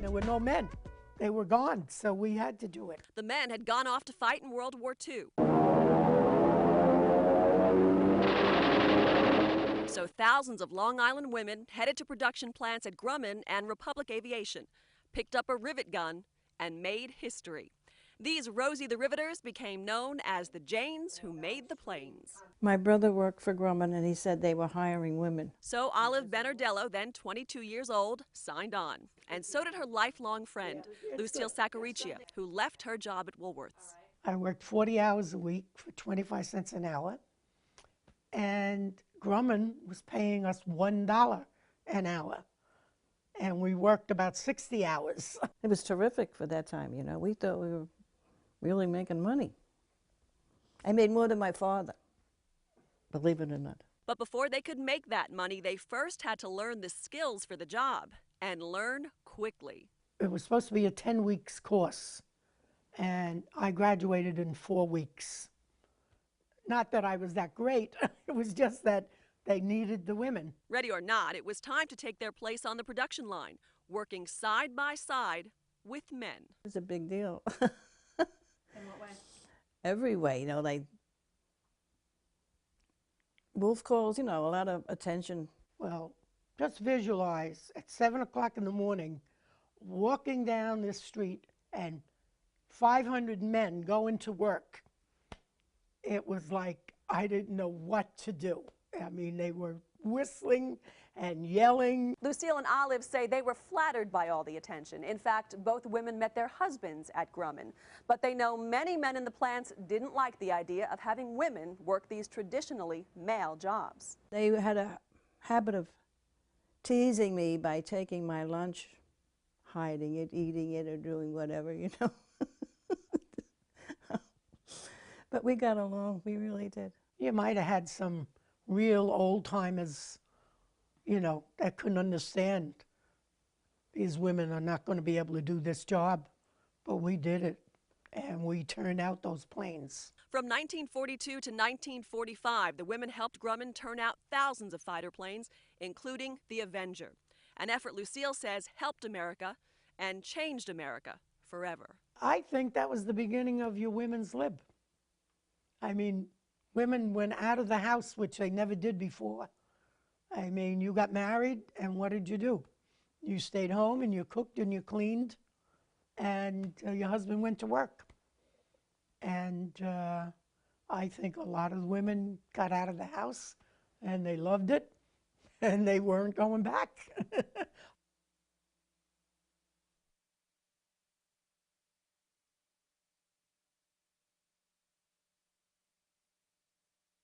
There were no men. They were gone, so we had to do it. The men had gone off to fight in World War II. So thousands of Long Island women headed to production plants at Grumman and Republic Aviation, picked up a rivet gun, and made history. These Rosie the Riveters became known as the Janes who made the planes. My brother worked for Grumman, and he said they were hiring women. So Olive Benardello, then 22 years old, signed on. And so did her lifelong friend, Lucille Sacaricia, who left her job at Woolworth's. I worked 40 hours a week for 25 cents an hour, and Grumman was paying us $1 an hour, and we worked about 60 hours. It was terrific for that time, you know. We thought we were really making money. I made more than my father, believe it or not. But before they could make that money, they first had to learn the skills for the job, and learn quickly. It was supposed to be a 10 weeks course, and I graduated in 4 weeks. Not that I was that great, it was just that they needed the women. Ready or not, it was time to take their place on the production line, working side by side with men. It was a big deal. In what way? Every way, you know, like wolf calls, you know, a lot of attention. Well, just visualize at 7 o'clock in the morning, walking down this street and 500 men going to work. It was like I didn't know what to do. I mean, they were whistling and yelling. Lucille and Olive say they were flattered by all the attention. In fact, both women met their husbands at Grumman. But they know many men in the plants didn't like the idea of having women work these traditionally male jobs. They had a habit of teasing me by taking my lunch, hiding it, eating it, or doing whatever, you know. But we got along, we really did. You might have had some real old-timers, you know, that couldn't understand these women are not going to be able to do this job. But we did it, and we turned out those planes. From 1942 to 1945, the women helped Grumman turn out thousands of fighter planes, including the Avenger, an effort Lucille says helped America and changed America forever. I think that was the beginning of your women's lib. I mean, women went out of the house, which they never did before. I mean, you got married, and what did you do? You stayed home, and you cooked, and you cleaned, and your husband went to work. And I think a lot of women got out of the house, and they loved it, and they weren't going back.